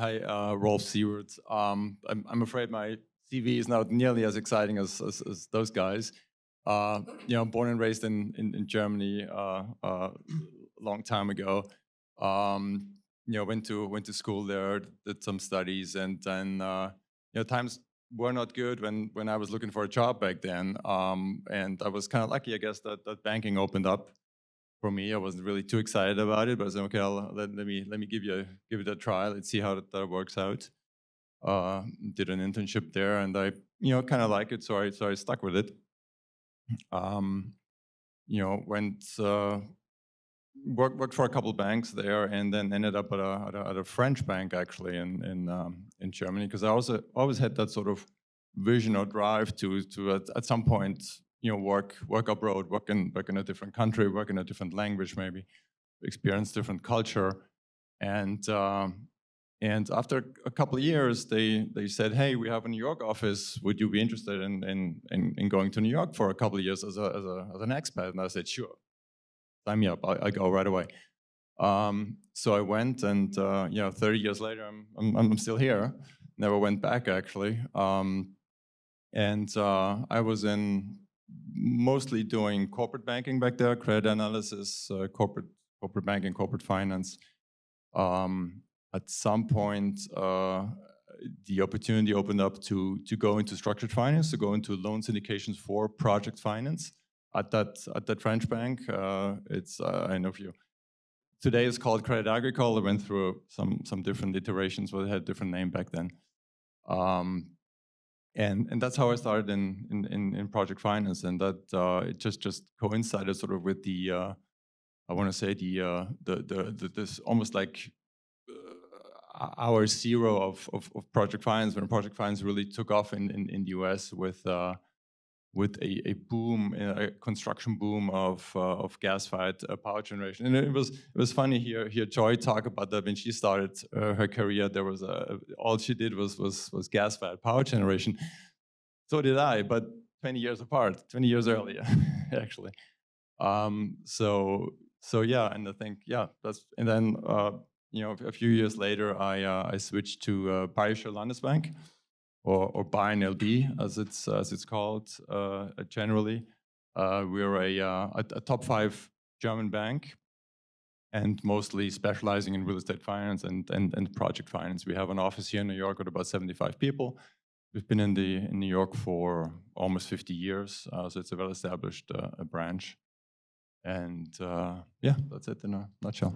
Hi, Rolf Siebert. I'm afraid my CV is not nearly as exciting as those guys. Born and raised in Germany a long time ago. Went to school there, did some studies, and then times were not good when I was looking for a job back then. And I was kind of lucky, I guess, that banking opened up for me. I wasn't really too excited about it, but I said, okay, let me give it a try. Let's see how that works out. Did an internship there, and I kind of like it, so I stuck with it. Went worked for a couple banks there, and then ended up at a French bank actually in Germany, because I also always had that sort of vision or drive to at some point work abroad, work in a different country, work in a different language, maybe experience different culture. And after a couple of years, they said, "Hey, we have a New York office. Would you be interested in going to New York for a couple of years as an expat?" And I said, "Sure, sign me up. I go right away." So I went, and 30 years later, I'm still here. Never went back actually. And I was in mostly doing corporate banking back there, credit analysis, corporate banking, corporate finance. At some point, the opportunity opened up to go into structured finance, to go into loan syndications for project finance at that French bank. I know if you today it's called Credit Agricole. It went through some different iterations, but it had a different name back then. And that's how I started in project finance, and that it just coincided sort of with the I want to say the this almost like hour zero of project finance, when project finance really took off in the US with a boom, a construction boom of gas-fired power generation. And it was funny hear Joy talk about that. When she started her career, there was all she did was gas-fired power generation. So did I, but 20 years apart, 20 years earlier, actually. So yeah, and I think and then a few years later, I switched to Bayerischer Landesbank, or Bayern LB as it's called generally. We're a top 5 German bank, and mostly specializing in real estate finance and project finance. We have an office here in New York with about 75 people. We've been in New York for almost 50 years, so it's a well-established branch. And yeah, that's it in a nutshell.